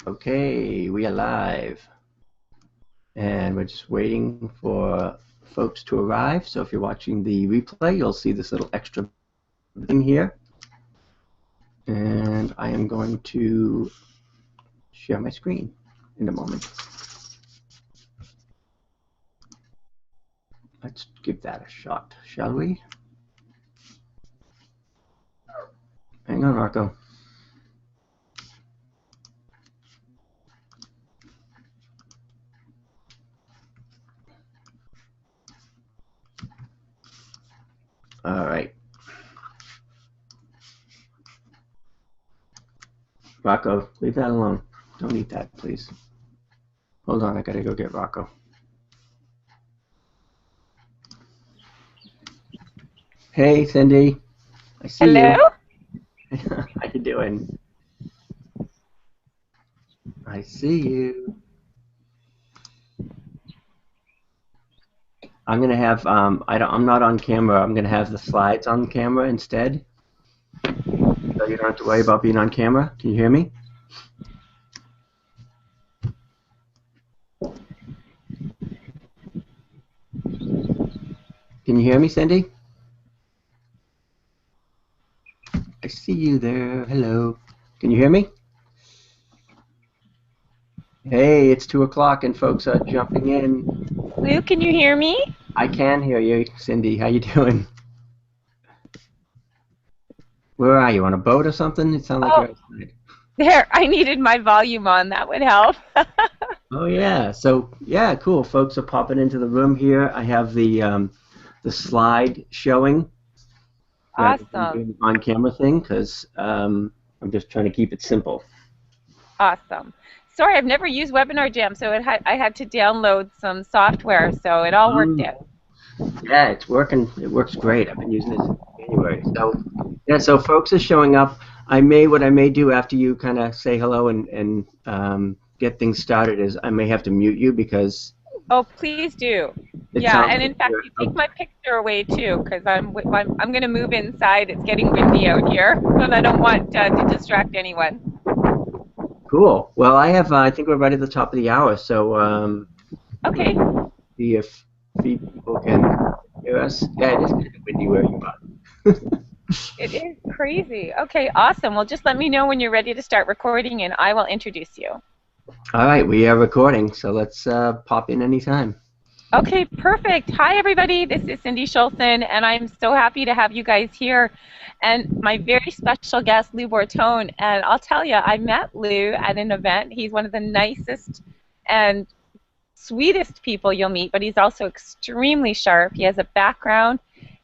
Okay, we are live, and we're just waiting for folks to arrive. So if you're watching the replay, you'll see this little extra thing here, and I am going to share my screen in a moment. Let's give that a shot, shall we? Hang on, Rocco. All right. Rocco, leave that alone. Don't eat that, please. Hold on, I gotta go get Rocco. Hey, Cindy. I see Hello? you. How you doing? I see you. I'm gonna have I'm not on camera. I'm gonna have the slides on camera instead, so you don't have to worry about being on camera. Can you hear me? Can you hear me, Cindy? I see you there. Hello. Can you hear me? Hey, it's 2 o'clock and folks are jumping in. Lou, can you hear me? I can hear you, Cindy. How you doing? Where are you? On a boat or something? It sounds like you're outside. There, I needed my volume on. That would help. Oh yeah. So yeah, cool. Folks are popping into the room here. I have the slide showing. Awesome. On camera thing because I'm just trying to keep it simple. Awesome. Sorry, I've never used Webinar Jam, so I had to download some software, so it all worked out. Yeah, it's working. It works great. I've been using it since January. So yeah, so folks are showing up. What I may do after you kind of say hello and get things started is I may have to mute you because. Oh, please do. Yeah, and in fact, you take my picture away too, because I'm going to move inside. It's getting windy out here, and I don't want to distract anyone. Cool. Well, I think we're right at the top of the hour, so okay. See if people can hear us. Yeah, it is kind of windy where you are. It is crazy. Okay, awesome. Well, just let me know when you're ready to start recording, and I will introduce you. All right, we are recording, so let's pop in anytime. Okay, perfect. Hi, everybody. This is Cindy Schulzen, and I'm so happy to have you guys here. And my very special guest, Lou Bortone. And I'll tell you, I met Lou at an event. He's one of the nicest and sweetest people you'll meet, but he's also extremely sharp. He has a background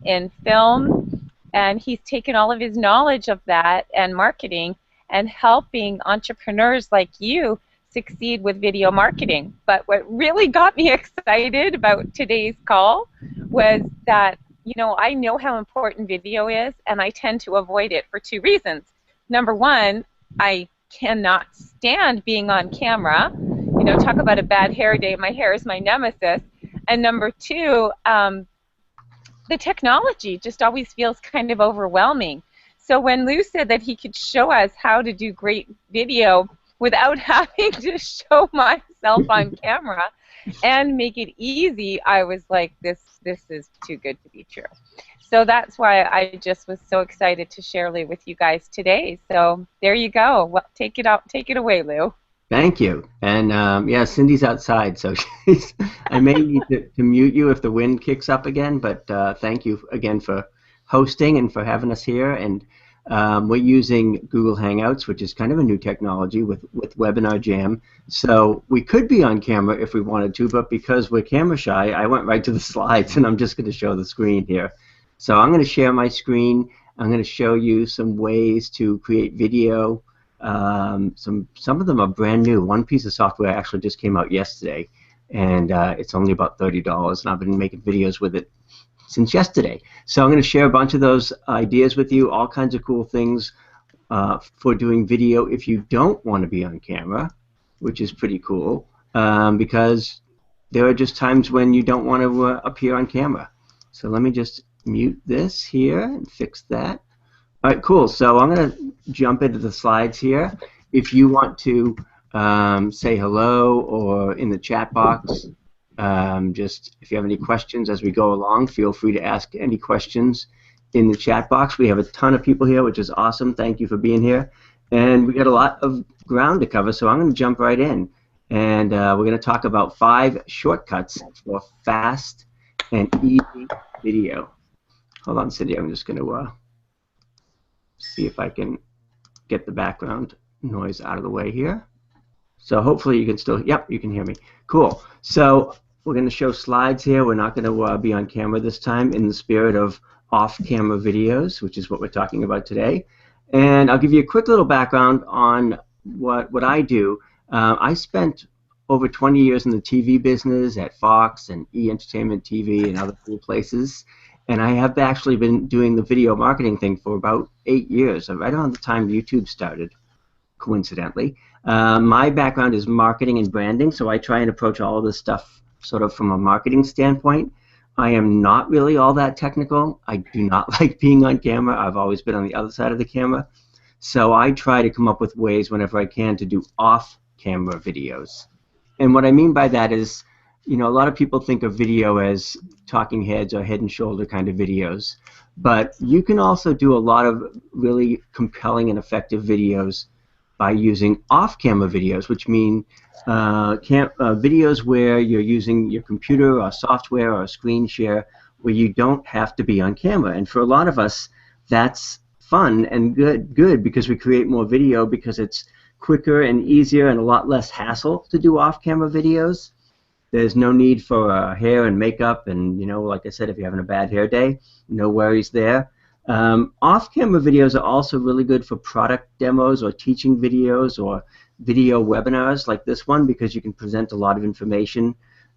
in film, and he's taken all of his knowledge of that and marketing and helping entrepreneurs like you succeed with video marketing. But what really got me excited about today's call was that, you know, I know how important video is, and I tend to avoid it for two reasons. Number one, I cannot stand being on camera. You know, talk about a bad hair day. My hair is my nemesis. And number two, the technology just always feels kind of overwhelming. So when Lou said that he could show us how to do great video without having to show myself on camera and make it easy, I was like, this is too good to be true. So that's why I just was so excited to share Lou with you guys today. So there you go. Well, take it away, Lou. Thank you. And yeah, Cindy's outside, so I may need to mute you if the wind kicks up again, but thank you again for hosting and for having us here. And we're using Google Hangouts, which is kind of a new technology with Webinar Jam. So we could be on camera if we wanted to, but because we're camera shy, I went right to the slides, and I'm just going to show the screen here. So I'm going to share my screen. I'm going to show you some ways to create video. Some of them are brand new. One piece of software actually just came out yesterday, and it's only about $30, and I've been making videos with it since yesterday. So I'm going to share a bunch of those ideas with you, all kinds of cool things for doing video if you don't want to be on camera, which is pretty cool, because there are just times when you don't want to appear on camera. So let me just mute this here and fix that. All right, cool. So I'm going to jump into the slides here. If you want to say hello or in the chat box, just if you have any questions as we go along, feel free to ask any questions in the chat box. We have a ton of people here, which is awesome. Thank you for being here. And we got a lot of ground to cover, so I'm going to jump right in. And we're going to talk about 5 shortcuts for fast and easy video. Hold on, Cindy. I'm just going to see if I can get the background noise out of the way here. So hopefully you can still, yep, you can hear me. Cool. So we're going to show slides here. We're not going to be on camera this time in the spirit of off-camera videos, which is what we're talking about today. And I'll give you a quick little background on what I do. I spent over 20 years in the TV business at Fox and E! Entertainment TV and other cool places. And I have actually been doing the video marketing thing for about 8 years, right around the time YouTube started, coincidentally. My background is marketing and branding, so I try and approach all of this stuff sort of from a marketing standpoint. I am not really all that technical. I do not like being on camera. I've always been on the other side of the camera. So I try to come up with ways whenever I can to do off-camera videos. And what I mean by that is, you know, a lot of people think of video as talking heads or head and shoulder kind of videos. But you can also do a lot of really compelling and effective videos by using off-camera videos, which mean videos where you're using your computer or software or a screen share where you don't have to be on camera. And for a lot of us, that's fun and good because we create more video because it's quicker and easier and a lot less hassle to do off-camera videos. There's no need for hair and makeup, and you know, like I said, if you're having a bad hair day, no worries there. Off-camera videos are also really good for product demos or teaching videos or video webinars like this one because you can present a lot of information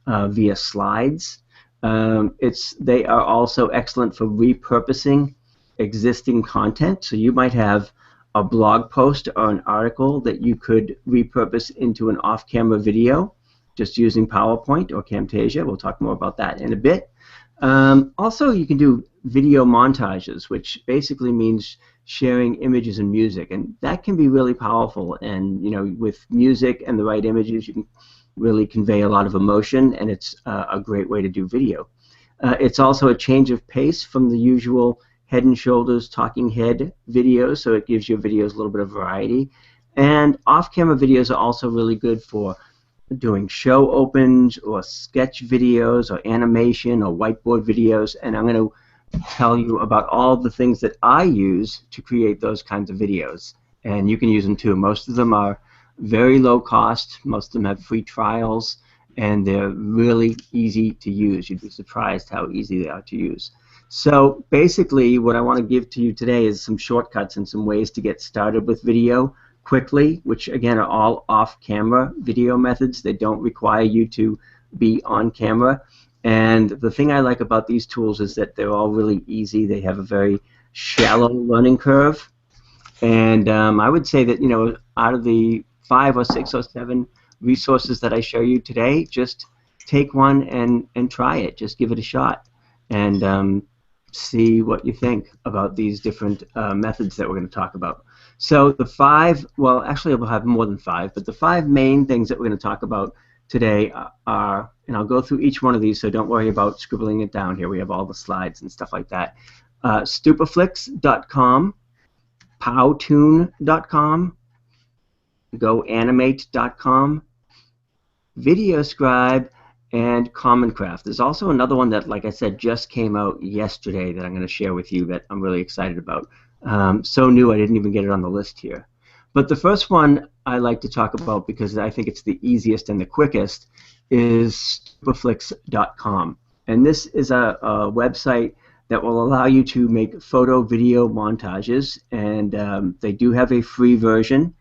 via slides. They are also excellent for repurposing existing content. So you might have a blog post or an article that you could repurpose into an off-camera video just using PowerPoint or Camtasia. We'll talk more about that in a bit. Also, you can do video montages, which basically means sharing images and music, and that can be really powerful. And you know, with music and the right images, you can really convey a lot of emotion, and it's a great way to do video. It's also a change of pace from the usual head and shoulders talking head videos, so it gives your videos a little bit of variety. And off-camera videos are also really good for doing show opens or sketch videos or animation or whiteboard videos, and I'm going to tell you about all the things that I use to create those kinds of videos, and you can use them too. Most of them are very low cost, most of them have free trials, and they're really easy to use. You'd be surprised how easy they are to use. So basically what I want to give to you today is some shortcuts and some ways to get started with video quickly, which again are all off-camera video methods. They don't require you to be on camera. And the thing I like about these tools is that they're all really easy. They have a very shallow learning curve. And I would say that, you know, out of the 5 or 6 or 7 resources that I show you today, just take one and try it. Just give it a shot and see what you think about these different methods that we're going to talk about. So the 5, well, actually we'll have more than 5, but the 5 main things that we're going to talk about today are, and I'll go through each one of these, so don't worry about scribbling it down here. We have all the slides and stuff like that. Stupaflix.com, Powtoon.com, GoAnimate.com, Scribe, and Common Craft. There's also another one that, like I said, just came out yesterday that I'm going to share with you that I'm really excited about. So new I didn't even get it on the list here. But the first one I like to talk about because I think it's the easiest and the quickest is Stupaflix.com. And this is a website that will allow you to make photo video montages, and they do have a free version.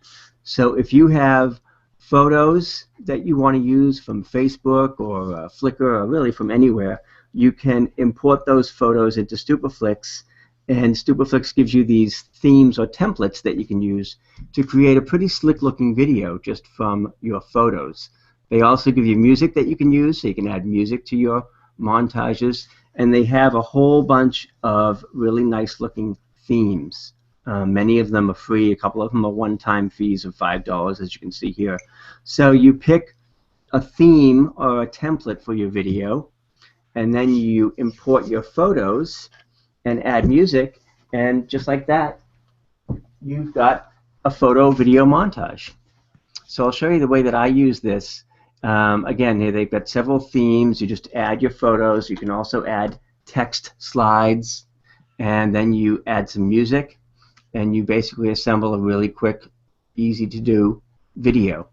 So if you have photos that you want to use from Facebook or Flickr or really from anywhere, you can import those photos into Stupaflix, and Stupaflix gives you these themes or templates that you can use to create a pretty slick looking video just from your photos. They also give you music that you can use, so you can add music to your montages, and they have a whole bunch of really nice looking themes. Many of them are free. A couple of them are one-time fees of $5, as you can see here. So you pick a theme or a template for your video, and then you import your photos and add music, and just like that, you've got a photo video montage. So I'll show you the way that I use this. Again, here they've got several themes. You just add your photos. You can also add text slides, and then you add some music, and you basically assemble a really quick, easy to do video.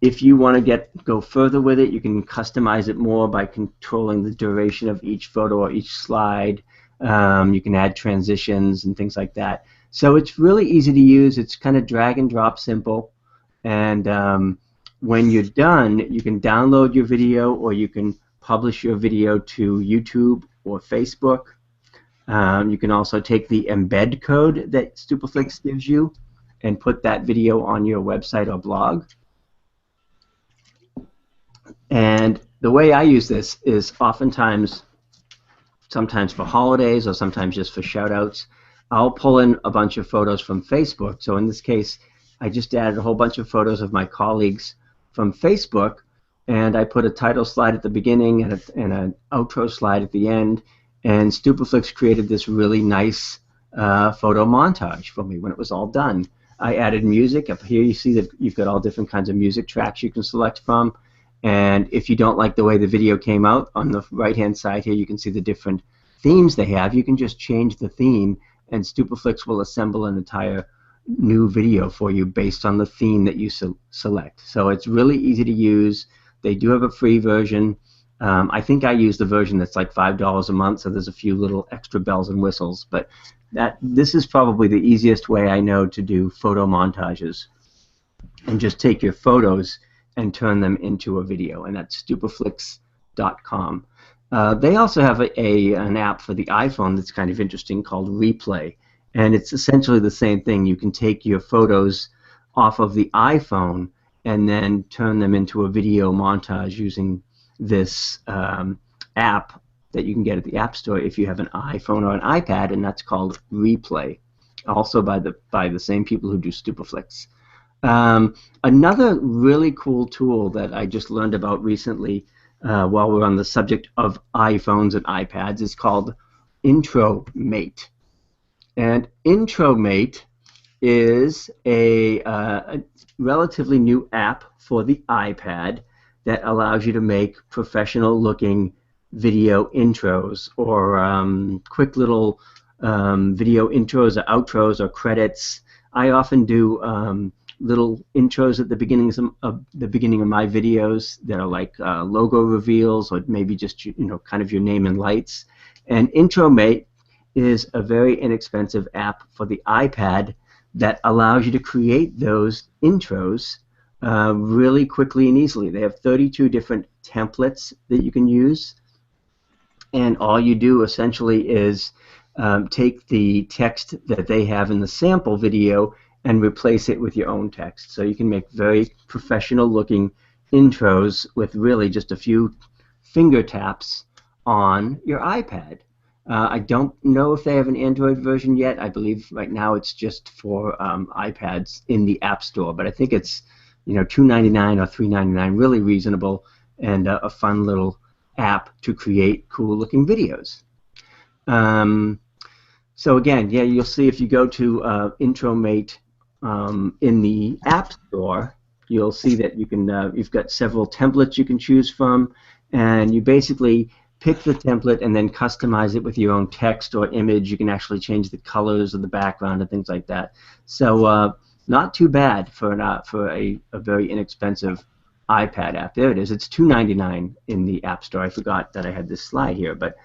If you want to go further with it, you can customize it more by controlling the duration of each photo or each slide. You can add transitions and things like that. So it's really easy to use. It's kind of drag and drop simple. And when you're done, you can download your video, or you can publish your video to YouTube or Facebook. You can also take the embed code that Stupeflix gives you and put that video on your website or blog. And the way I use this is sometimes for holidays or sometimes just for shout-outs, I'll pull in a bunch of photos from Facebook. So in this case, I just added a whole bunch of photos of my colleagues from Facebook, and I put a title slide at the beginning and an outro slide at the end, and Stupeflix created this really nice photo montage for me when it was all done. I added music. Up here you see that you've got all different kinds of music tracks you can select from. And if you don't like the way the video came out, on the right-hand side here you can see the different themes they have. You can just change the theme, and Stupeflix will assemble an entire new video for you based on the theme that you select. So it's really easy to use. They do have a free version. I think I use the version that's like $5 a month, so there's a few little extra bells and whistles. But this is probably the easiest way I know to do photo montages, and just take your photos and turn them into a video, and that's stupeflix.com. They also have an app for the iPhone that's kind of interesting called Replay, and it's essentially the same thing. You can take your photos off of the iPhone and then turn them into a video montage using this app that you can get at the App Store if you have an iPhone or an iPad, and that's called Replay, also by the same people who do Stupeflix. Another really cool tool that I just learned about recently while we're on the subject of iPhones and iPads is called IntroMate. And IntroMate is a relatively new app for the iPad that allows you to make professional looking video intros, or quick little video intros or outros or credits. I often do little intros at the beginning of my videos that are like logo reveals, or maybe just kind of your name and lights. And IntroMate is a very inexpensive app for the iPad that allows you to create those intros really quickly and easily. They have 32 different templates that you can use, and all you do essentially is take the text that they have in the sample video and replace it with your own text. So you can make very professional looking intros with really just a few finger taps on your iPad. I don't know if they have an Android version yet. I believe right now it's just for iPads in the App Store, but I think it's $2.99 or $3.99, really reasonable, and a fun little app to create cool looking videos. So again, yeah, you'll see if you go to IntroMate in the App Store, you'll see that you can you've got several templates you can choose from, and you basically pick the template and then customize it with your own text or image. You can actually change the colors of the background and things like that. So not too bad for a very inexpensive iPad app. There it is. It's $2.99 in the App Store. I forgot that I had this slide here, but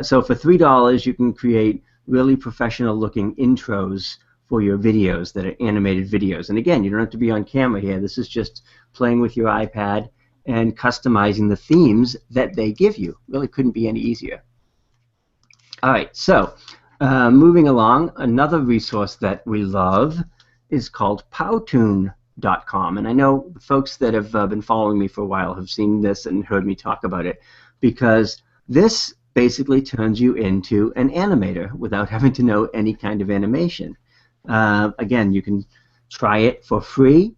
so for $3 you can create really professional looking intros for your videos that are animated videos. And again, you don't have to be on camera here. This is just playing with your iPad and customizing the themes that they give you. Really couldn't be any easier. All right, so moving along, another resource that we love is called Powtoon.com. And I know folks that have been following me for a while have seen this and heard me talk about it, because this basically turns you into an animator without having to know any kind of animation. Again, you can try it for free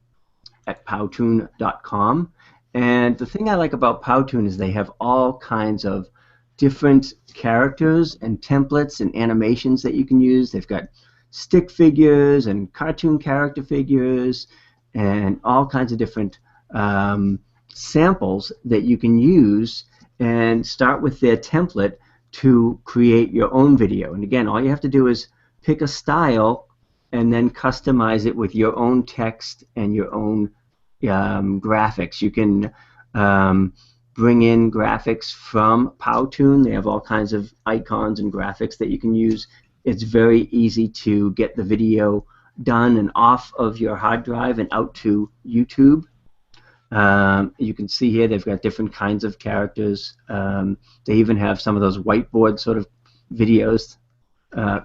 at Powtoon.com. And the thing I like about Powtoon is they have all kinds of different characters and templates and animations that you can use. They've got stick figures and cartoon character figures and all kinds of different samples that you can use and start with their template to create your own video. And again, all you have to do is pick a style and then customize it with your own text and your own graphics. You can bring in graphics from Powtoon. They have all kinds of icons and graphics that you can use. It's very easy to get the video done and off of your hard drive and out to YouTube. You can see here they've got different kinds of characters. They even have some of those whiteboard sort of videos.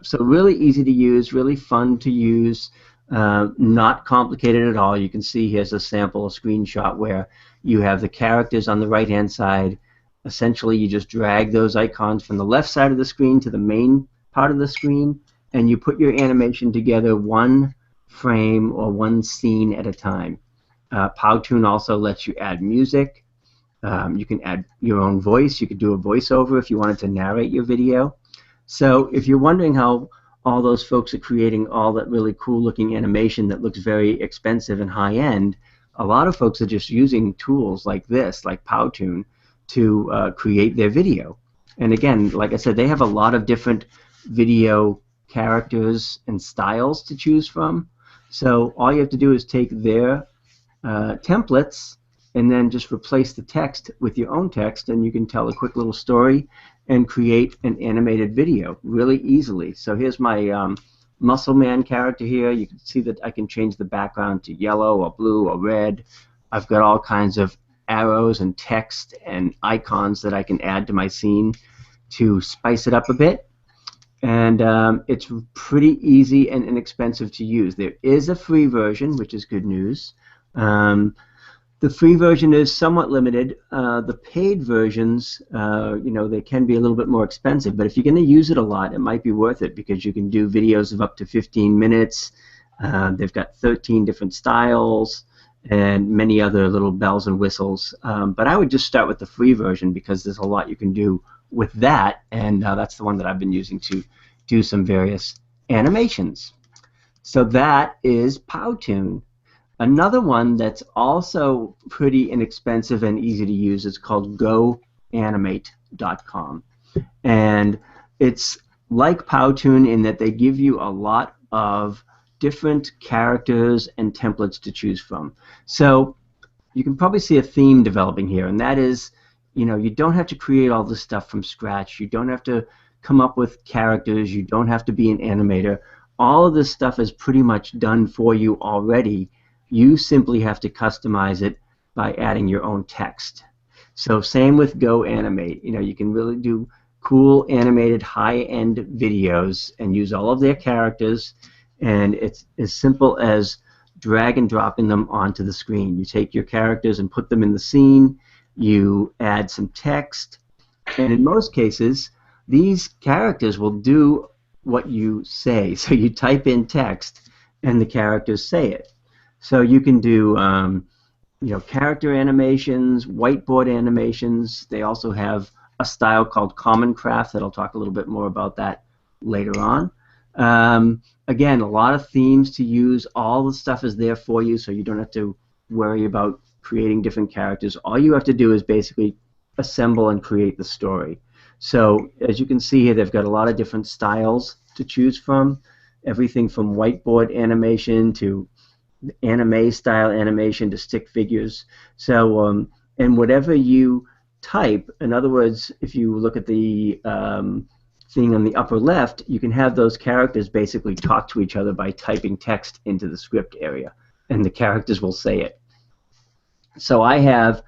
So really easy to use, really fun to use, not complicated at all. You can see here's a sample, a screenshot where you have the characters on the right-hand side. Essentially, you just drag those icons from the left side of the screen to the main part of the screen, and you put your animation together one frame or one scene at a time. Powtoon also lets you add music. You can add your own voice. You could do a voiceover if you wanted to narrate your video. So if you're wondering how all those folks are creating all that really cool looking animation that looks very expensive and high end, a lot of folks are just using tools like this, like Powtoon, to create their video. And again, like I said, they have a lot of different video characters and styles to choose from. So all you have to do is take their templates and then just replace the text with your own text, and you can tell a quick little story and create an animated video really easily. So here's my Muscle Man character here. You can see that I can change the background to yellow or blue or red. I've got all kinds of arrows and text and icons that I can add to my scene to spice it up a bit. And it's pretty easy and inexpensive to use. There is a free version, which is good news. The free version is somewhat limited. The paid versions, you know, they can be a little bit more expensive, but if you're going to use it a lot, it might be worth it because you can do videos of up to 15 minutes. They've got 13 different styles and many other little bells and whistles. But I would just start with the free version because there's a lot you can do with that, and that's the one that I've been using to do some various animations. So that is Powtoon. Another one that's also pretty inexpensive and easy to use is called GoAnimate.com. And it's like Powtoon in that they give you a lot of different characters and templates to choose from. So you can probably see a theme developing here, and that is, you know, you don't have to create all this stuff from scratch. You don't have to come up with characters. You don't have to be an animator. All of this stuff is pretty much done for you already. You simply have to customize it by adding your own text. So same with GoAnimate. You know, you can really do cool animated high-end videos and use all of their characters, and it's as simple as drag and dropping them onto the screen. You take your characters and put them in the scene, you add some text, and in most cases these characters will do what you say. So you type in text and the characters say it. So you can do you know, character animations, whiteboard animations. They also have a style called Common Craft that I'll talk a little bit more about that later on. Again, a lot of themes to use. All the stuff is there for you, so you don't have to worry about creating different characters. All you have to do is basically assemble and create the story. So as you can see here, they've got a lot of different styles to choose from. Everything from whiteboard animation to anime style animation to stick figures. So and whatever you type, in other words, if you look at the thing on the upper left, you can have those characters basically talk to each other by typing text into the script area, and the characters will say it. So I have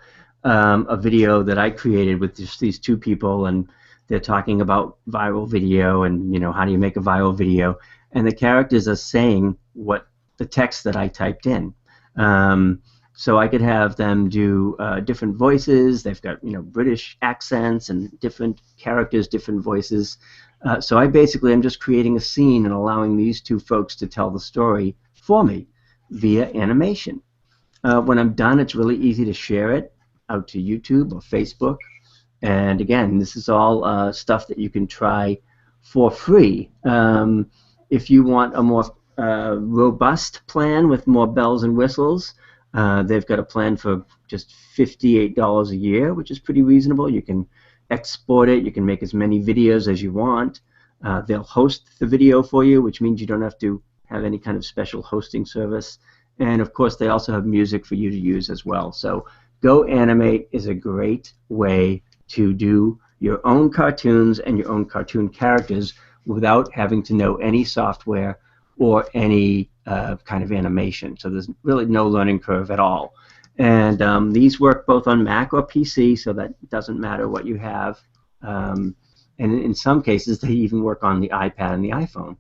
a video that I created with just these two people, and they're talking about viral video and, you know, how do you make a viral video, and the characters are saying what the text that I typed in. So I could have them do different voices. They've got British accents and different characters, different voices. So I basically am just creating a scene and allowing these two folks to tell the story for me via animation. When I'm done, it's really easy to share it out to YouTube or Facebook. And again, this is all stuff that you can try for free. If you want a more robust plan with more bells and whistles, they've got a plan for just $58 a year, which is pretty reasonable. You can export it. You can make as many videos as you want. They'll host the video for you, which means you don't have to have any kind of special hosting service. And of course, they also have music for you to use as well. So Go Animate is a great way to do your own cartoons and your own cartoon characters without having to know any software or any kind of animation. So there's really no learning curve at all. And these work both on Mac or PC, so that doesn't matter what you have. And in some cases, they even work on the iPad and the iPhone.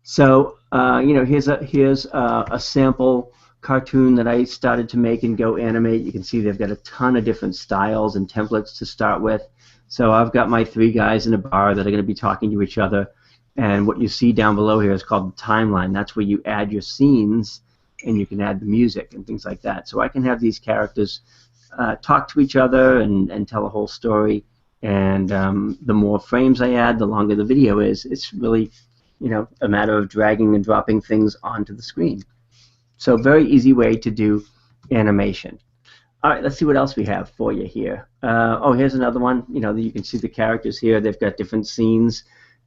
So here's a sample cartoon that I started to make in Go Animate. You can see they've got a ton of different styles and templates to start with. So I've got my three guys in a bar that are going to be talking to each other. And what you see down below here is called the timeline. That's where you add your scenes and you can add the music and things like that. So I can have these characters talk to each other and tell a whole story. And the more frames I add, the longer the video is. It's really a matter of dragging and dropping things onto the screen. So very easy way to do animation. All right, let's see what else we have for you here. Here's another one. You can see the characters here. They've got different scenes,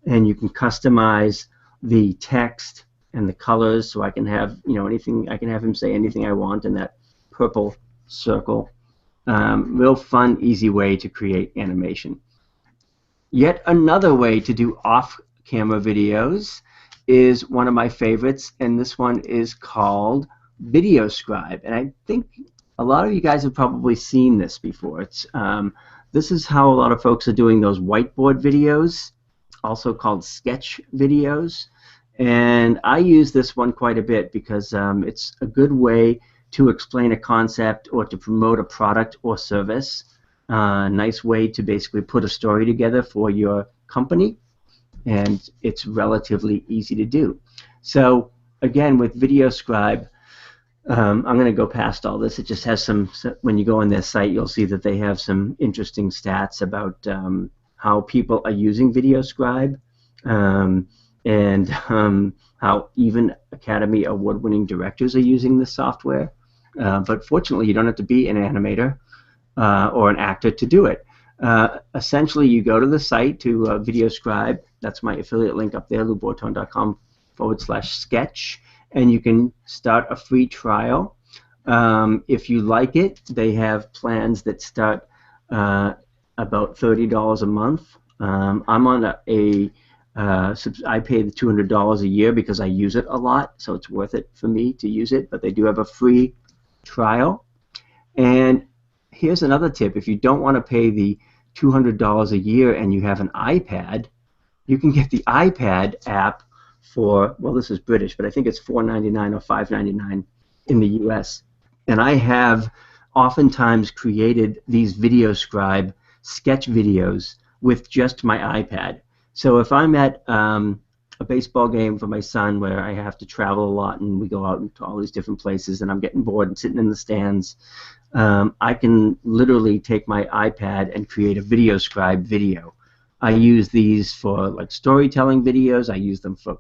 and you can customize the text and the colors. So I can have anything. I can have him say anything I want in that purple circle. Real fun, easy way to create animation. Yet another way to do off-camera videos is one of my favorites, and this one is called Video Scribe. And I think a lot of you guys have probably seen this before. This is how a lot of folks are doing those whiteboard videos, also called sketch videos. And I use this one quite a bit because it's a good way to explain a concept or to promote a product or service. Nice way to basically put a story together for your company. And it's relatively easy to do. So again, with Video Scribe, I'm going to go past all this. It just has some, when you go on their site, you'll see that they have some interesting stats about how people are using Video Scribe and how even Academy Award-winning directors are using this software. But fortunately, you don't have to be an animator or an actor to do it. Essentially, you go to the site to Video Scribe. That's my affiliate link up there, bortone.com/sketch, and you can start a free trial. If you like it, they have plans that start about $30 a month. I'm on I pay the $200 a year because I use it a lot, so it's worth it for me to use it. But they do have a free trial. And here's another tip: if you don't want to pay the $200 a year and you have an iPad, you can get the iPad app for, well, this is British, but I think it's $4.99 or $5.99 in the US. And I have oftentimes created these Video Scribe sketch videos with just my iPad. So if I'm at a baseball game for my son where I have to travel a lot and we go out to all these different places and I'm getting bored and sitting in the stands, I can literally take my iPad and create a Video Scribe video. I use these for like storytelling videos. I use them for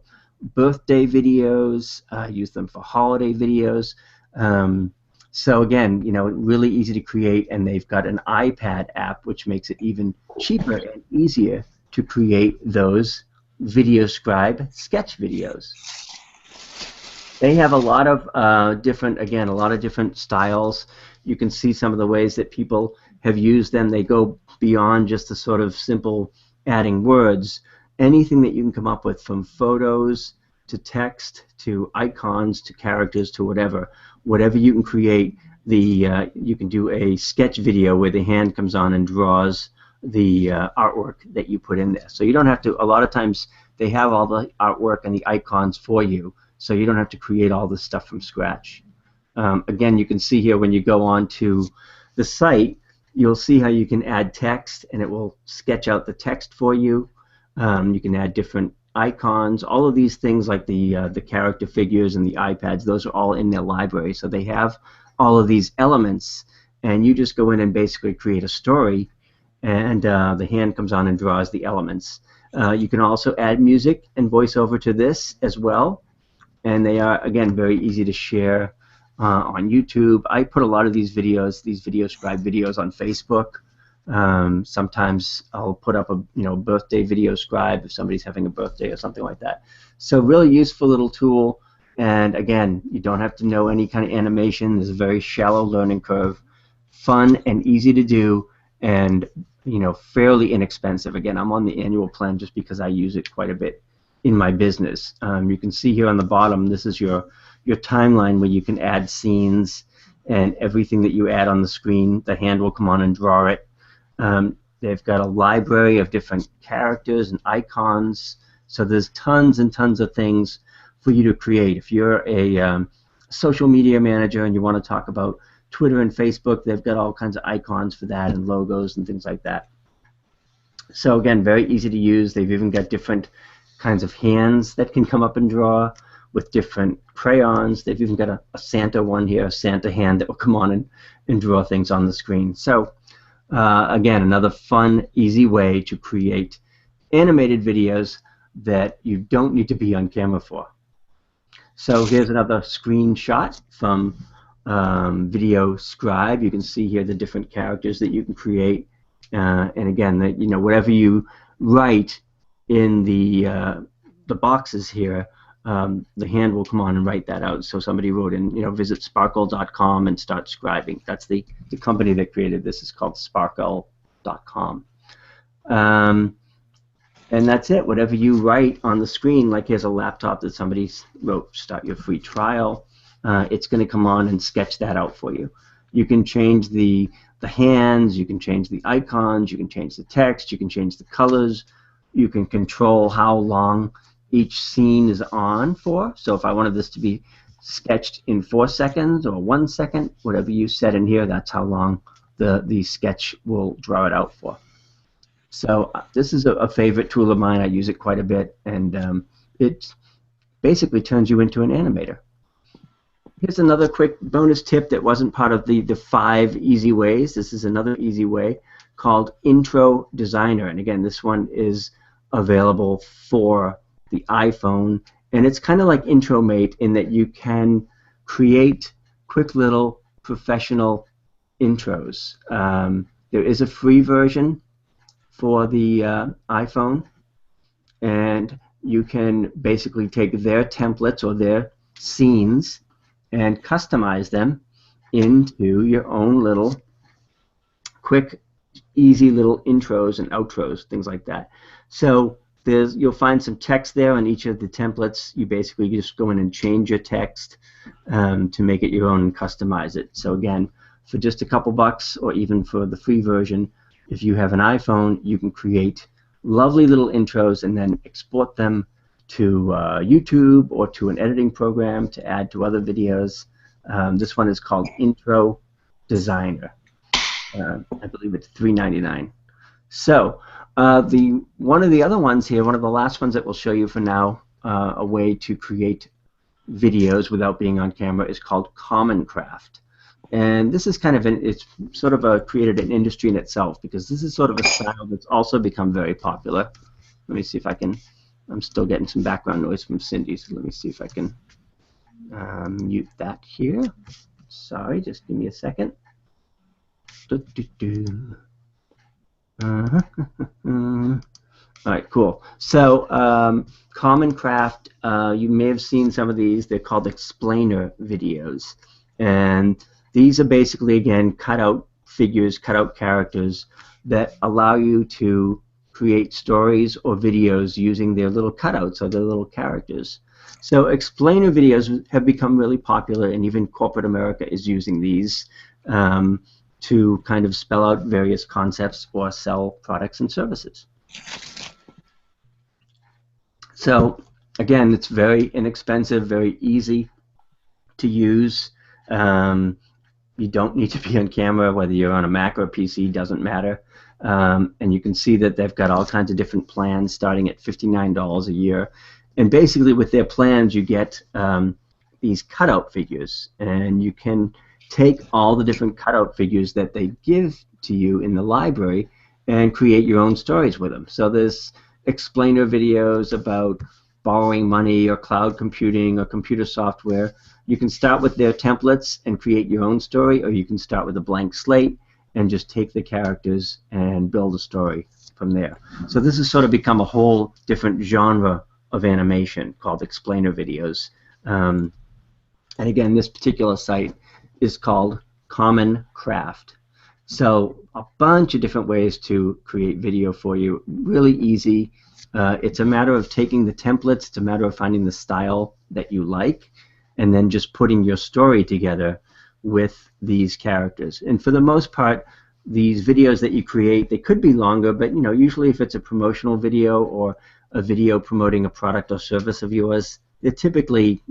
birthday videos. I use them for holiday videos. So again, really easy to create, and they've got an iPad app which makes it even cheaper and easier to create those Video Scribe sketch videos. They have a lot of different styles. You can see some of the ways that people have used them. They go beyond just the sort of simple adding words. Anything that you can come up with, from photos to text to icons to characters to whatever you can create. You can do a sketch video where the hand comes on and draws the artwork that you put in there. So you don't have to. A lot of times they have all the artwork and the icons for you, so you don't have to create all this stuff from scratch. Again, you can see here when you go on to the site, you'll see how you can add text, and it will sketch out the text for you. You can add different icons. All of these things, like the character figures and the iPads, those are all in their library. So they have all of these elements, and you just go in and basically create a story, and the hand comes on and draws the elements. You can also add music and voiceover to this as well, and they are, again, very easy to share on YouTube. I put a lot of these videos, these video Scribe videos, on Facebook. Sometimes I'll put up a birthday video Scribe if somebody's having a birthday or something like that. So really useful little tool, and again, you don't have to know any kind of animation. There's a very shallow learning curve, fun and easy to do, and fairly inexpensive. Again, I'm on the annual plan just because I use it quite a bit in my business. You can see here on the bottom, this is your timeline where you can add scenes, and everything that you add on the screen, the hand will come on and draw it. They've got a library of different characters and icons, so there's tons and tons of things for you to create. If you're a social media manager and you want to talk about Twitter and Facebook, they've got all kinds of icons for that, and logos and things like that. So again, very easy to use. They've even got different kinds of hands that can come up and draw with different crayons. They've even got a Santa one here, a Santa hand that will come on and draw things on the screen. So again, another fun, easy way to create animated videos that you don't need to be on camera for. So here's another screenshot from Video Scribe. You can see here the different characters that you can create, and again, whatever you write in the boxes here, the hand will come on and write that out. So somebody wrote in, visit sparkle.com and start scribing. That's the company that created this is called sparkle.com. And that's it. Whatever you write on the screen, like here's a laptop that somebody wrote, start your free trial, it's going to come on and sketch that out for you. You can change the hands, you can change the icons, you can change the text, you can change the colors, you can control how long each scene is on for. So if I wanted this to be sketched in 4 seconds or 1 second, whatever you set in here, that's how long the sketch will draw it out for. So this is a favorite tool of mine. I use it quite a bit, and it basically turns you into an animator. Here's another quick bonus tip that wasn't part of the 5 easy ways. This is another easy way called Intro Designer, and again, this one is available for the iPhone, and it's kind of like IntroMate in that you can create quick little professional intros. There is a free version for the iPhone, and you can basically take their templates or their scenes and customize them into your own little quick, easy little intros and outros, things like that. So you'll find some text there on each of the templates. You basically just go in and change your text to make it your own and customize it. So again, for just a couple bucks, or even for the free version, if you have an iPhone, you can create lovely little intros and then export them to YouTube or to an editing program to add to other videos. This one is called Intro Designer. I believe it's $3.99. So one of the other ones here, one of the last ones that we'll show you for now, a way to create videos without being on camera, is called Common Craft. And this is kind of it's sort of created an industry in itself, because this is sort of a style that's also become very popular. Let me see if I can. I'm still getting some background noise from Cindy, so let me see if I can mute that here. Sorry, just give me a second. All right, cool. So Common Craft, you may have seen some of these. They're called explainer videos, and these are basically, again, cut out figures, cut out characters that allow you to create stories or videos using their little cutouts or their little characters. So explainer videos have become really popular, and even corporate America is using these to kind of spell out various concepts or sell products and services. So again, it's very inexpensive, very easy to use. Um, you don't need to be on camera, whether you're on a Mac or a PC, doesn't matter. And you can see that they've got all kinds of different plans starting at $59 a year. And basically with their plans, you get these cutout figures, and you can take all the different cutout figures that they give to you in the library and create your own stories with them. So there's explainer videos about borrowing money or cloud computing or computer software. You can start with their templates and create your own story, or you can start with a blank slate and just take the characters and build a story from there. So this has sort of become a whole different genre of animation called explainer videos. And again, this particular site is called Common Craft. So a bunch of different ways to create video for you. Really easy. It's a matter of taking the templates. It's a matter of finding the style that you like, and then just putting your story together with these characters. And for the most part, these videos that you create, they could be longer, but usually if it's a promotional video or a video promoting a product or service of yours, they're typically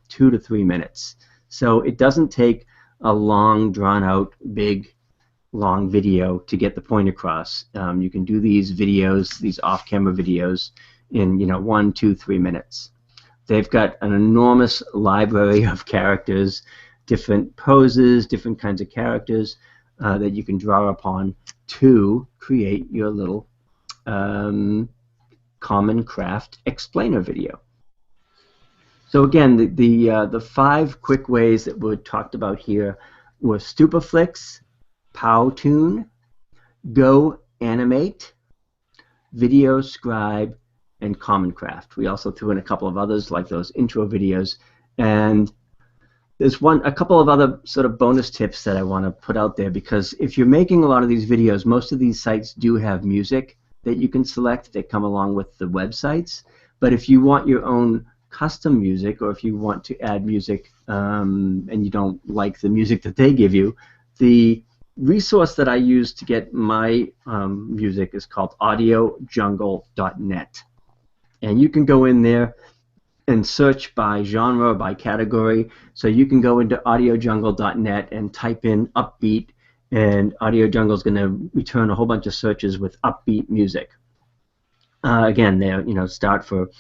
2 to 3 minutes. So it doesn't take a long, drawn-out, big, long video to get the point across. You can do these videos, these off-camera videos, in 1, 2, 3 minutes. They've got an enormous library of characters, different poses, different kinds of characters that you can draw upon to create your little Common Craft explainer video. So again, the 5 quick ways that were talked about here were Stupaflix, Powtoon, Go Animate, Video Scribe, and Common Craft. We also threw in a couple of others like those intro videos, and there's a couple of other sort of bonus tips that I want to put out there, because if you're making a lot of these videos, most of these sites do have music that you can select that come along with the websites. But if you want your own custom music, or if you want to add music and you don't like the music that they give you, the resource that I use to get my music is called audiojungle.net. And you can go in there and search by genre or by category. So you can go into audiojungle.net and type in upbeat, and Audio Jungle is going to return a whole bunch of searches with upbeat music. Again, they start for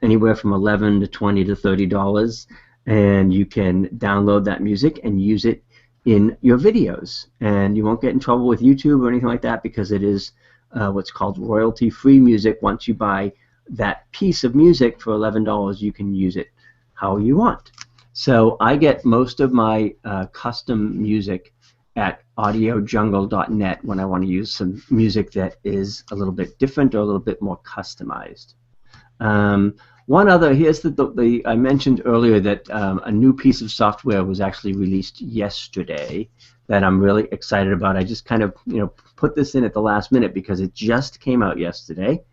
anywhere from $11 to $20 to $30, and you can download that music and use it in your videos. And you won't get in trouble with YouTube or anything like that, because it is what's called royalty-free music. Once you buy that piece of music for $11, you can use it how you want. So I get most of my custom music at audiojungle.net when I want to use some music that is a little bit different or a little bit more customized. One other, here's I mentioned earlier that a new piece of software was actually released yesterday that I'm really excited about. I just kind of put this in at the last minute because it just came out yesterday,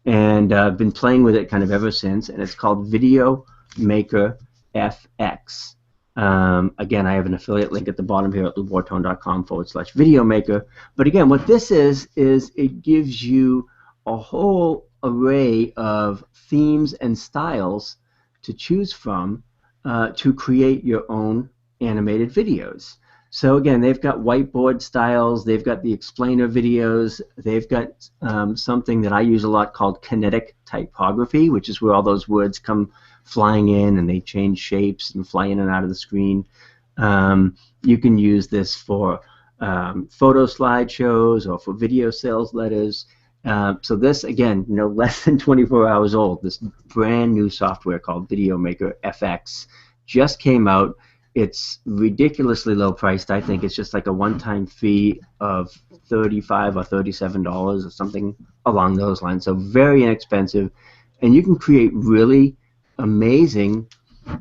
and I've been playing with it kind of ever since, and it's called Video Maker FX. Again, I have an affiliate link at the bottom here at bortone.com/videomaker. But again, what this is it gives you a whole array of themes and styles to choose from to create your own animated videos. So again, they've got whiteboard styles, they've got the explainer videos, they've got something that I use a lot called kinetic typography, which is where all those words come flying in and they change shapes and fly in and out of the screen. You can use this for photo slideshows or for video sales letters. So this, again, less than 24 hours old, this brand new software called Video Maker FX just came out. It's ridiculously low priced. I think it's just like a one-time fee of $35 or $37 or something along those lines. So very inexpensive, and you can create really amazing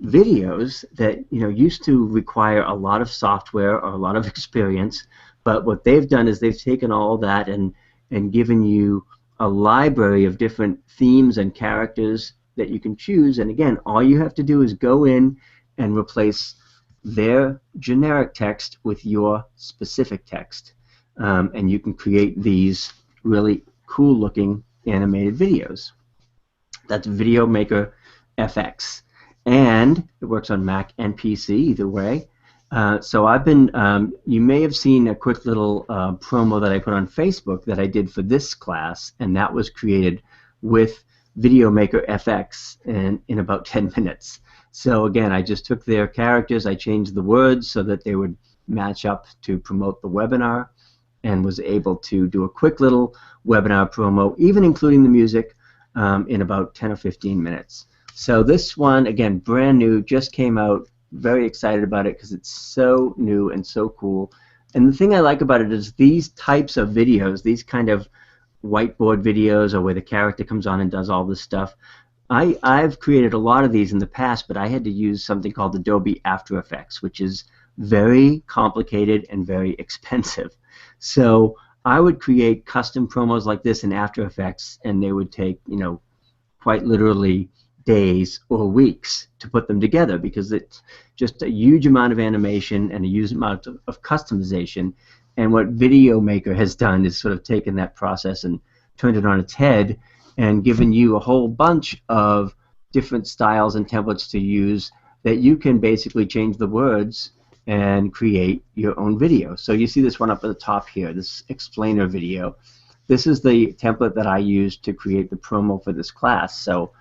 videos that used to require a lot of software or a lot of experience. But what they've done is they've taken all that and given you a library of different themes and characters that you can choose. And again, all you have to do is go in and replace their generic text with your specific text, and you can create these really cool looking animated videos. That's Video Maker FX, and it works on Mac and PC either way. So I've been, you may have seen a quick little promo that I put on Facebook that I did for this class, and that was created with VideoMaker FX in about 10 minutes. So again, I just took their characters, I changed the words so that they would match up to promote the webinar, and was able to do a quick little webinar promo, even including the music, in about 10 or 15 minutes. So this one, again, brand new, just came out. Very excited about it because it's so new and so cool. And the thing I like about it is these types of videos, these kind of whiteboard videos, or where the character comes on and does all this stuff. I've created a lot of these in the past, but I had to use something called Adobe After Effects, which is very complicated and very expensive. So I would create custom promos like this in After Effects, and they would take, you know, quite literally days or weeks to put them together, because it's just a huge amount of animation and a huge amount of customization. And what VideoMaker has done is sort of taken that process and turned it on its head and given you a whole bunch of different styles and templates to use that you can basically change the words and create your own video. So you see this one up at the top here, this explainer video. This is the template that I used to create the promo for this class. So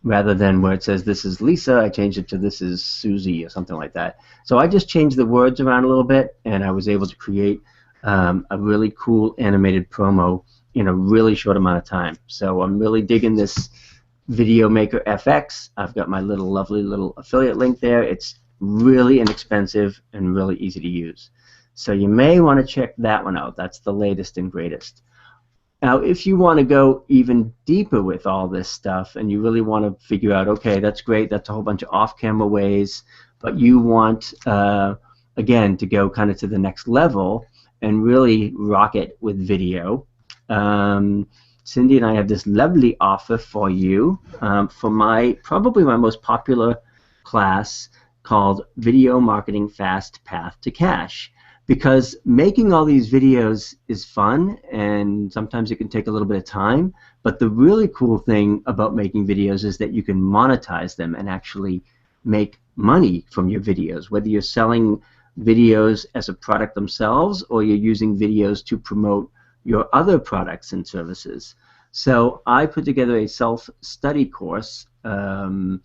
rather than where it says this is Lisa, I changed it to this is Susie or something like that. So I just changed the words around a little bit, and I was able to create a really cool animated promo in a really short amount of time. So I'm really digging this VideoMaker FX. I've got my lovely little affiliate link there. It's really inexpensive and really easy to use. So you may want to check that one out. That's the latest and greatest. Now, if you want to go even deeper with all this stuff and you really want to figure out, okay, that's great, that's a whole bunch of off-camera ways, but you want, again, to go kind of to the next level and really rock it with video, Cindy and I have this lovely offer for you for probably my most popular class called Video Marketing Fast Path to Cash. Because making all these videos is fun, and sometimes it can take a little bit of time, but the really cool thing about making videos is that you can monetize them and actually make money from your videos, whether you're selling videos as a product themselves or you're using videos to promote your other products and services. So I put together a self-study course, and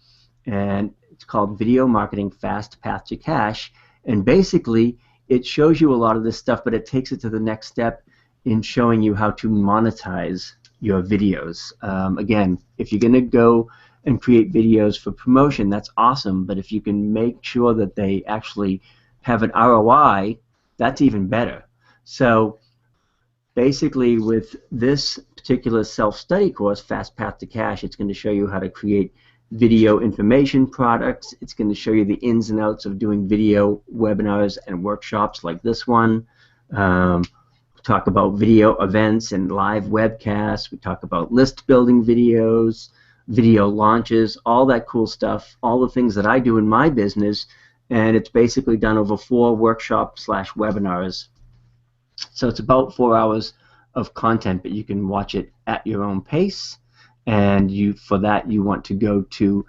it's called Video Marketing Fast Path to Cash, and basically it shows you a lot of this stuff, but it takes it to the next step in showing you how to monetize your videos. Again, if you're going to go and create videos for promotion, that's awesome, but if you can make sure that they actually have an ROI, that's even better. So basically with this particular self-study course, Fast Path to Cash, it's going to show you how to create video information products. It's going to show you the ins and outs of doing video webinars and workshops like this one. Talk about video events and live webcasts. We talk about list building videos, video launches, all that cool stuff, all the things that I do in my business, and it's basically done over 4 workshop/webinars. So it's about 4 hours of content, but you can watch it at your own pace. And for that, you want to go to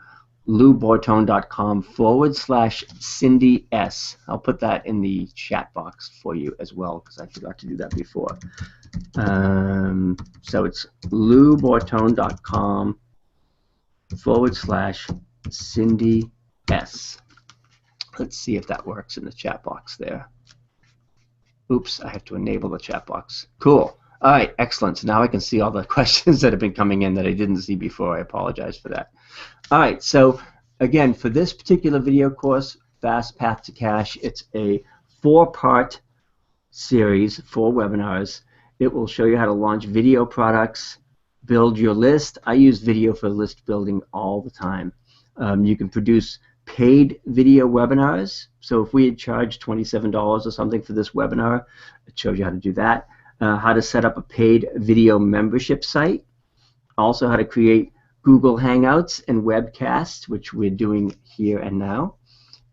loubortone.com/Cindy S. I'll put that in the chat box for you as well, because I forgot to do that before. So it's loubortone.com/Cindy S. Let's see if that works in the chat box there. Oops, I have to enable the chat box. Cool. All right, excellent. So now I can see all the questions that have been coming in that I didn't see before. I apologize for that. All right, so again, for this particular video course, Fast Path to Cash, it's a 4-part series, 4 webinars. It will show you how to launch video products, build your list. I use video for list building all the time. You can produce paid video webinars. So if we had charged $27 or something for this webinar, it shows you how to do that. How to set up a paid video membership site. Also how to create Google Hangouts and Webcasts, which we're doing here and now.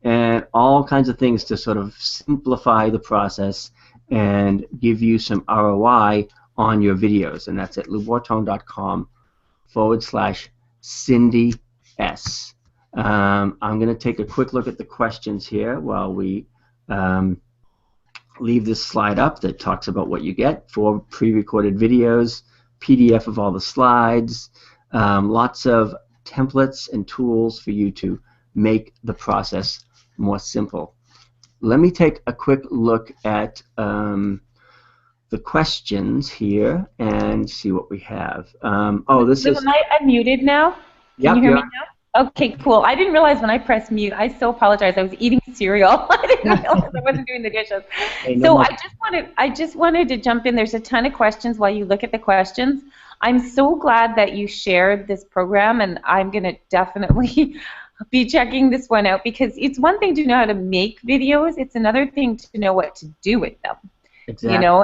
And all kinds of things to sort of simplify the process and give you some ROI on your videos. And that's at loubortone.com/Cindy S. I'm going to take a quick look at the questions here while we leave this slide up that talks about what you get: 4 pre-recorded videos, PDF of all the slides, lots of templates and tools for you to make the process more simple. Let me take a quick look at the questions here and see what we have. Oh, this is... Am I unmuted now? Can you hear me now? Okay, cool. I didn't realize when I pressed mute. I so apologize. I was eating cereal. I didn't realize I wasn't doing the dishes. Hey, no more. I just wanted to jump in. There's a ton of questions while you look at the questions. I'm so glad that you shared this program, and I'm going to definitely be checking this one out, because it's one thing to know how to make videos. It's another thing to know what to do with them. Exactly. You know,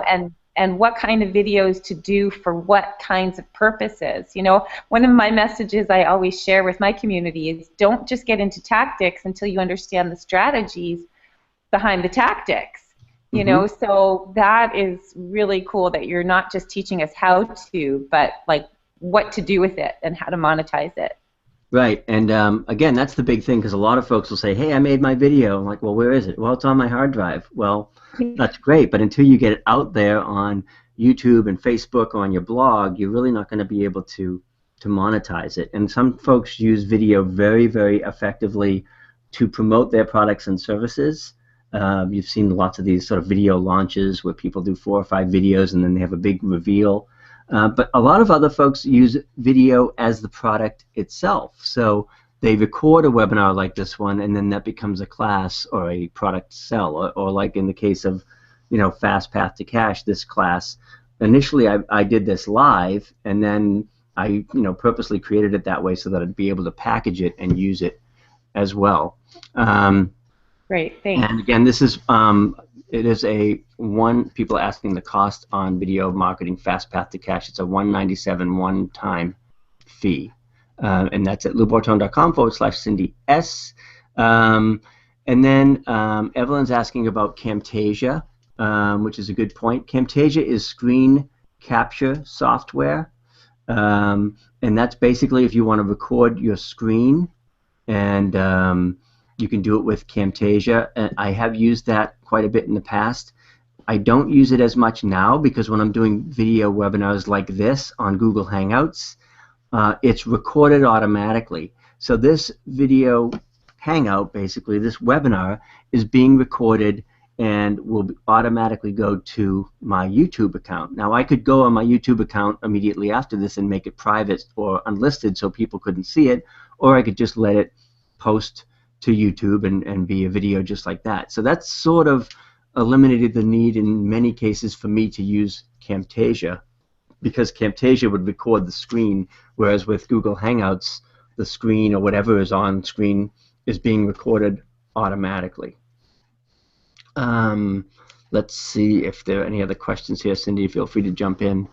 and what kind of videos to do for what kinds of purposes. You know, one of my messages I always share with my community is don't just get into tactics until you understand the strategies behind the tactics. You know, so that is really cool that you're not just teaching us how to, but like what to do with it and how to monetize it. Right, and again, that's the big thing, because a lot of folks will say, hey, I made my video. I'm like, well, where is it? Well, it's on my hard drive. Well, that's great, but until you get it out there on YouTube and Facebook or on your blog, you're really not going to be able to monetize it. And some folks use video very, very effectively to promote their products and services. You've seen lots of these sort of video launches where people do 4 or 5 videos and then they have a big reveal. But a lot of other folks use video as the product itself. So they record a webinar like this one, and then that becomes a class or a product to sell. Or like in the case of, you know, Fast Path to Cash, this class. Initially, I did this live, and then I, you know, purposely created it that way so that I'd be able to package it and use it as well. Great, thanks. And again, this is it is people asking the cost on video marketing Fast Path to Cash. It's a $197 one-time fee. And that's at loubortone.com/Cindy S. And then Evelyn's asking about Camtasia, which is a good point. Camtasia is screen capture software. And that's basically if you want to record your screen, and you can do it with Camtasia. And I have used that quite a bit in the past. I don't use it as much now, because when I'm doing video webinars like this on Google Hangouts, it's recorded automatically. So this video Hangout, basically, this webinar is being recorded and will automatically go to my YouTube account. Now, I could go on my YouTube account immediately after this and make it private or unlisted so people couldn't see it, or I could just let it post to YouTube and be a video just like that. So that's sort of eliminated the need in many cases for me to use Camtasia, because Camtasia would record the screen, whereas with Google Hangouts, the screen or whatever is on screen is being recorded automatically. Let's see if there are any other questions here. Cindy, feel free to jump in.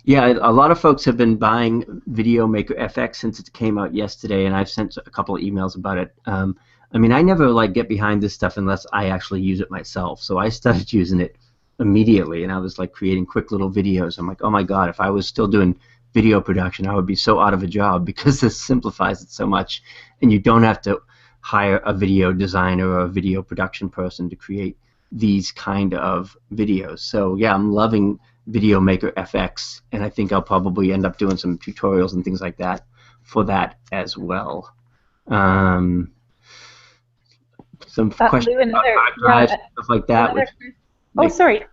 Yeah, a lot of folks have been buying Video Maker FX since it came out yesterday, and I've sent a couple of emails about it. I mean, I never like get behind this stuff unless I actually use it myself. So I started using it immediately, and I was like creating quick little videos. I'm like, oh my God, if I was still doing video production, I would be so out of a job, because this simplifies it so much, and you don't have to hire a video designer or a video production person to create these kind of videos. So yeah, I'm loving Video Maker FX, and I think I'll probably end up doing some tutorials and things like that for that as well. Some questions about hard drives, stuff like that. Sorry.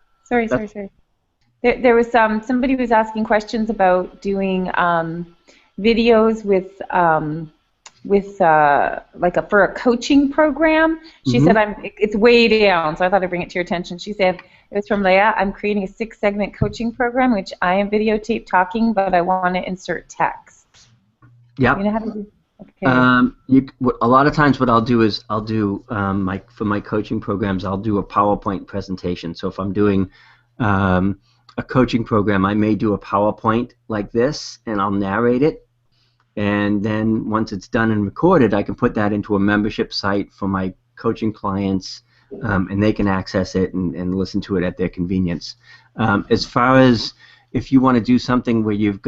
There was somebody was asking questions about doing videos for a coaching program. She said, it's way down, so I thought I'd bring it to your attention. She said, it was from Leah, I'm creating a 6-segment coaching program, which I am videotape talking, but I want to insert text. Yeah. You know how to do? Okay. A lot of times what I'll do is for my coaching programs, I'll do a PowerPoint presentation. So if I'm doing a coaching program, I may do a PowerPoint like this, and I'll narrate it. And then once it's done and recorded, I can put that into a membership site for my coaching clients, and they can access it and listen to it at their convenience. As far as if you want to do something where you're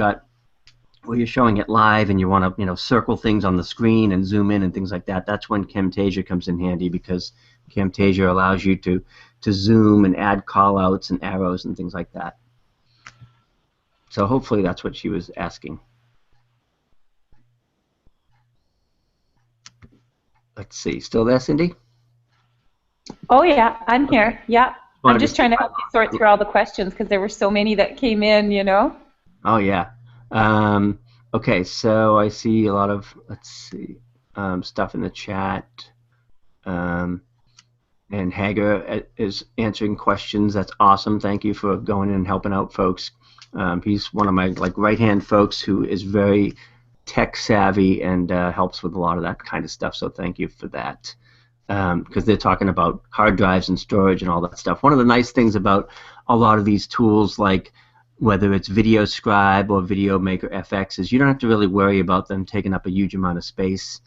showing it live and you want to circle things on the screen and zoom in and things like that, that's when Camtasia comes in handy, because Camtasia allows you to zoom and add call-outs and arrows and things like that. So hopefully that's what she was asking. Let's see. Still there, Cindy? Oh, yeah, I'm here. Yeah. I'm just trying to help you sort through all the questions because there were so many that came in, you know? Oh, yeah. Okay, so I see a lot of, let's see, stuff in the chat. And Hager is answering questions. That's awesome. Thank you for going in and helping out folks. He's one of my right-hand folks who is very tech savvy and helps with a lot of that kind of stuff. So thank you for that. Because they're talking about hard drives and storage and all that stuff. One of the nice things about a lot of these tools, like whether it's Video Scribe or Video Maker FX, is you don't have to really worry about them taking up a huge amount of space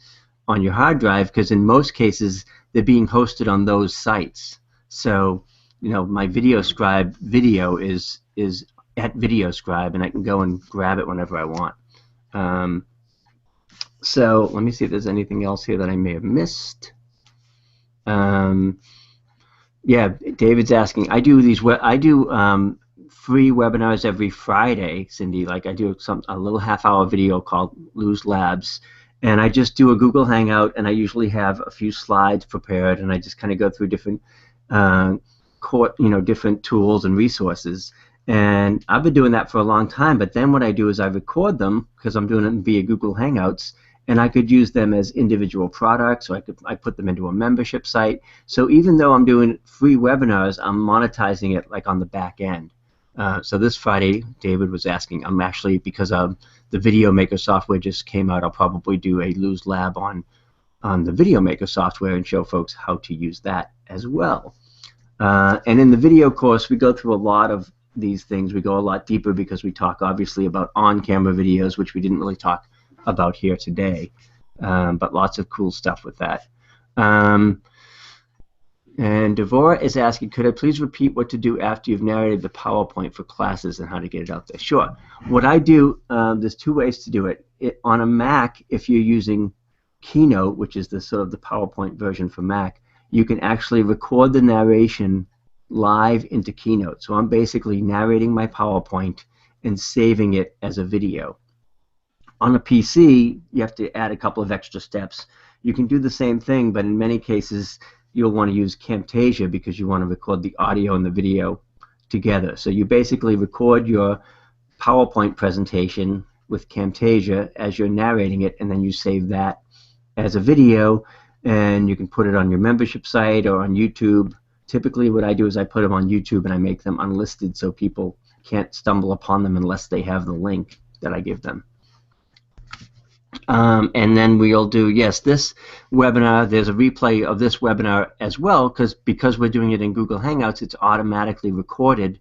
on your hard drive, because in most cases they're being hosted on those sites. So, you know, my Video Scribe video is at Video Scribe, and I can go and grab it whenever I want. So let me see if there's anything else here that I may have missed. Yeah, David's asking. I do free webinars every Friday, Cindy. Like I do a little half-hour video called Lou's Labs, and I just do a Google Hangout, and I usually have a few slides prepared, and I just kind of go through different, different tools and resources. And I've been doing that for a long time. But then what I do is I record them because I'm doing it via Google Hangouts. And I could use them as individual products, or I put them into a membership site. So even though I'm doing free webinars, I'm monetizing it like on the back end. So this Friday, David was asking, I'm actually, because the Video Maker software just came out, I'll probably do a Lou's Lab on the Video Maker software and show folks how to use that as well. And in the video course, we go through a lot of these things. We go a lot deeper because we talk obviously about on-camera videos, which we didn't really talk about here today, but lots of cool stuff with that. And Devora is asking, could I please repeat what to do after you've narrated the PowerPoint for classes and how to get it out there? Sure. What I do, there's two ways to do it. On a Mac, if you're using Keynote, which is the sort of the PowerPoint version for Mac, you can actually record the narration live into Keynote. So I'm basically narrating my PowerPoint and saving it as a video. On a PC, you have to add a couple of extra steps. You can do the same thing, but in many cases, you'll want to use Camtasia because you want to record the audio and the video together. So you basically record your PowerPoint presentation with Camtasia as you're narrating it, and then you save that as a video, and you can put it on your membership site or on YouTube. Typically what I do is I put them on YouTube and I make them unlisted so people can't stumble upon them unless they have the link that I give them. And then we'll do, yes, this webinar, there's a replay of this webinar as well, because we're doing it in Google Hangouts, it's automatically recorded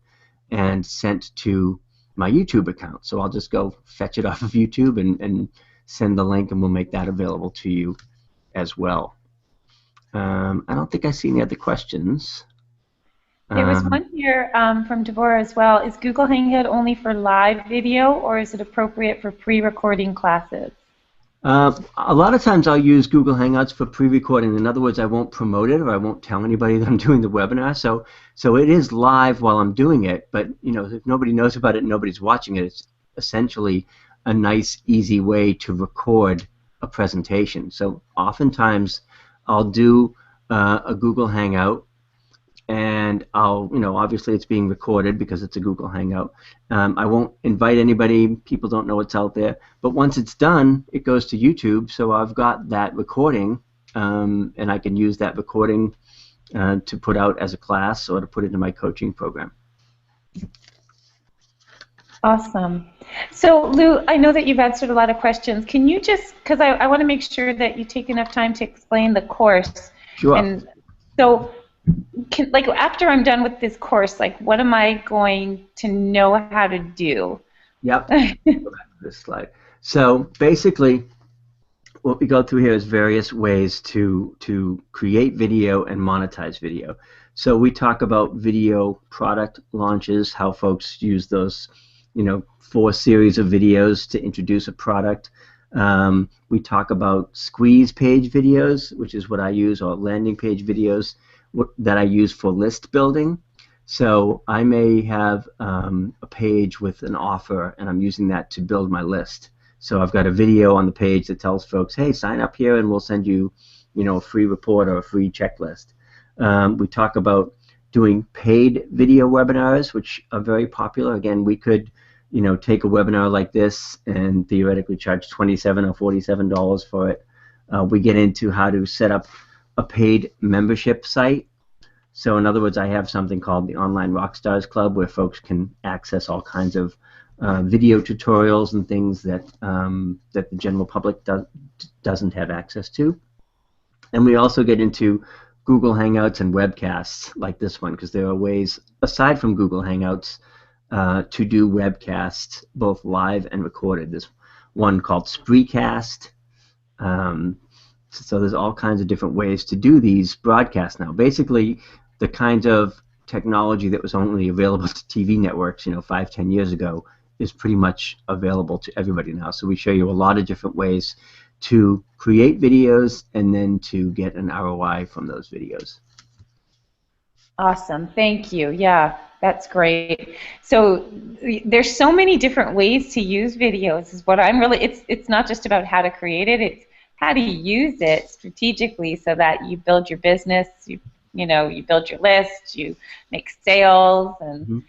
and sent to my YouTube account. So I'll just go fetch it off of YouTube and send the link, and we'll make that available to you as well. I don't think I see any other questions. There was one here from Deborah as well. Is Google Hangout only for live video, or is it appropriate for pre-recording classes? A lot of times I'll use Google Hangouts for pre-recording. In other words, I won't promote it or I won't tell anybody that I'm doing the webinar. So it is live while I'm doing it, but you know, if nobody knows about it and nobody's watching it, it's essentially a nice, easy way to record a presentation. So oftentimes I'll do a Google Hangout, and obviously it's being recorded because it's a Google Hangout. I won't invite anybody, people don't know what's out there, but once it's done, it goes to YouTube, so I've got that recording, and I can use that recording to put out as a class or to put into my coaching program. Awesome. So Lou, I know that you've answered a lot of questions. Can you just, because I want to make sure that you take enough time to explain the course. Sure. And so, like after I'm done with this course, like what am I going to know how to do? Yep. Go back to this slide. So basically, what we go through here is various ways to create video and monetize video. So we talk about video product launches, how folks use those, 4 series of videos to introduce a product. We talk about squeeze page videos, which is what I use, or landing page videos, that I use for list building. So I may have a page with an offer, and I'm using that to build my list. So I've got a video on the page that tells folks, hey, sign up here and we'll send you, a free report or a free checklist. We talk about doing paid video webinars, which are very popular. Again, we could, take a webinar like this and theoretically charge $27 or $47 for it. We get into how to set up a paid membership site. So in other words, I have something called the Online Rockstars Club where folks can access all kinds of video tutorials and things that the general public doesn't have access to. And we also get into Google Hangouts and webcasts like this one, because there are ways, aside from Google Hangouts, to do webcasts, both live and recorded. There's one called Spreecast. So there's all kinds of different ways to do these broadcasts now. Basically, the kind of technology that was only available to TV networks, 5-10 years ago, is pretty much available to everybody now. So we show you a lot of different ways to create videos and then to get an ROI from those videos. Awesome, thank you. Yeah, that's great. So there's so many different ways to use videos. Is what I'm really. It's not just about how to create it. It's how do you use it strategically so that you build your business. You build your list. You make sales, and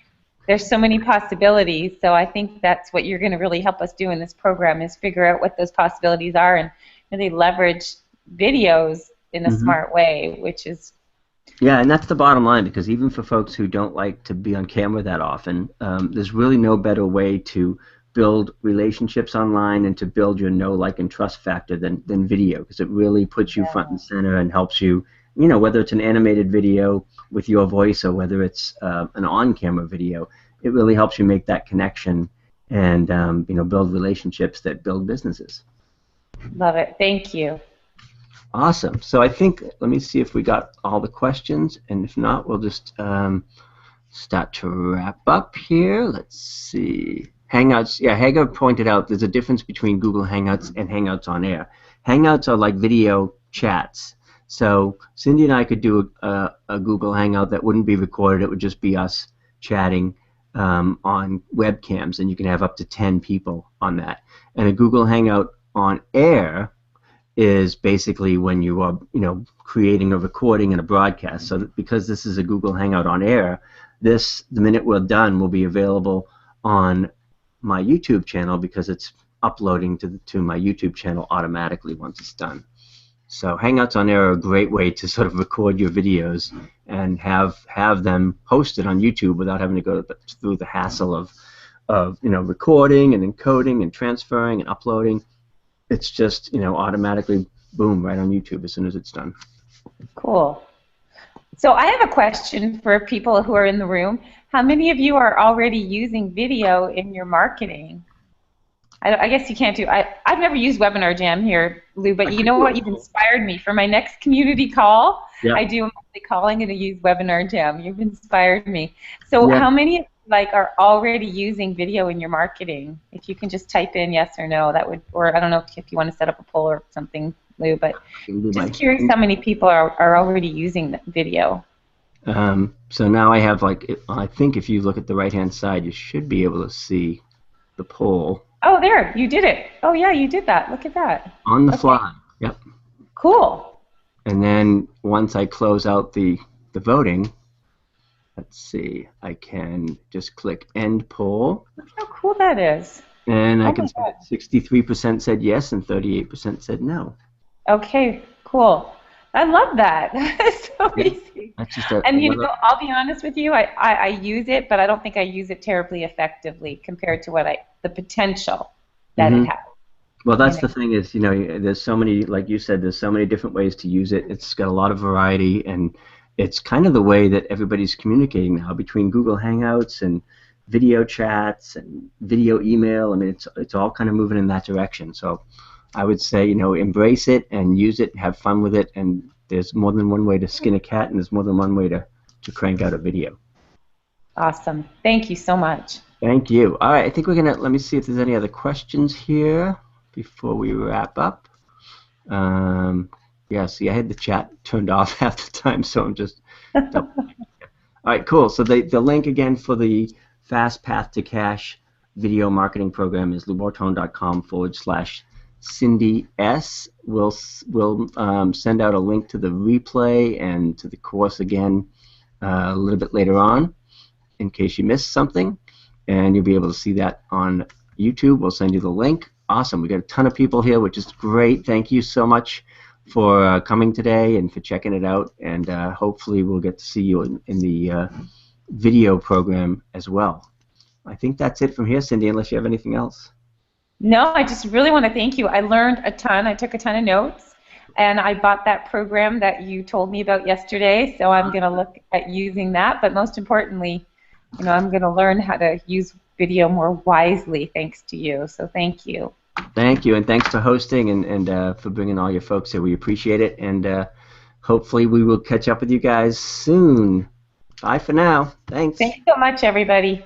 there's so many possibilities. So I think that's what you're going to really help us do in this program, is figure out what those possibilities are and really leverage videos in a smart way, which is. Yeah, and that's the bottom line, because even for folks who don't like to be on camera that often, there's really no better way to build relationships online and to build your know, like, and trust factor than video, because it really puts you front and center and helps you, whether it's an animated video with your voice or whether it's an on-camera video, it really helps you make that connection and build relationships that build businesses. Love it. Thank you. Awesome. So I think, let me see if we got all the questions, and if not, we'll just start to wrap up here. Let's see. Hangouts, yeah, Hagar pointed out there's a difference between Google Hangouts and Hangouts on Air. Hangouts are like video chats. So Cindy and I could do a Google Hangout that wouldn't be recorded. It would just be us chatting on webcams, and you can have up to 10 people on that. And a Google Hangout on Air is basically when you are, creating a recording and a broadcast. So that because this is a Google Hangout on Air, the minute we're done, will be available on my YouTube channel, because it's uploading to my YouTube channel automatically once it's done. So Hangouts on Air are a great way to sort of record your videos and have them posted on YouTube without having to go through the hassle of recording and encoding and transferring and uploading. It's just, automatically, boom, right on YouTube as soon as it's done. Cool. So I have a question for people who are in the room. How many of you are already using video in your marketing? I guess you can't do. I've never used Webinar Jam here, Lou, but you know what? You've inspired me. For my next community call, I do a monthly call. I'm going to use Webinar Jam. You've inspired me. So how many are already using video in your marketing? If you can just type in yes or no, that would, or I don't know if you want to set up a poll or something, Lou, but just curious how many people are already using video. So now I have, I think if you look at the right-hand side, you should be able to see the poll. Oh, there, you did it. Oh, yeah, you did that. Look at that. On the fly, yep. Cool. And then once I close out the voting, let's see, I can just click End Poll. Look how cool that is. And I can see 63% said yes and 38% said no. Okay, cool. I love that. That's so easy. That's just and I'll be honest with you, I use it, but I don't think I use it terribly effectively compared to the potential that it has. Well, that's the thing is, there's so many, like you said, there's so many different ways to use it. It's got a lot of variety, and it's kind of the way that everybody's communicating now between Google Hangouts and video chats and video email. I mean, it's all kind of moving in that direction. So I would say, embrace it and use it, have fun with it, and there's more than one way to skin a cat, and there's more than one way to crank out a video. Awesome. Thank you so much. Thank you. All right, I think we're going to, let me see if there's any other questions here before we wrap up. Yeah, see, I had the chat turned off half the time, so I'm just double. All right, cool. So the link again for the Fast Path to Cash video marketing program is lubortone.com/Cindy S. We'll send out a link to the replay and to the course again a little bit later on in case you missed something, and you'll be able to see that on YouTube. We'll send you the link. Awesome. We got a ton of people here, which is great. Thank you so much for coming today and for checking it out, and hopefully we'll get to see you in the video program as well. I think that's it from here, Cindy, unless you have anything else. No, I just really want to thank you. I learned a ton. I took a ton of notes, and I bought that program that you told me about yesterday, so I'm going to look at using that. But most importantly, I'm going to learn how to use video more wisely thanks to you. So thank you. Thank you, and thanks for hosting and for bringing all your folks here. We appreciate it, and hopefully we will catch up with you guys soon. Bye for now. Thanks. Thanks so much, everybody.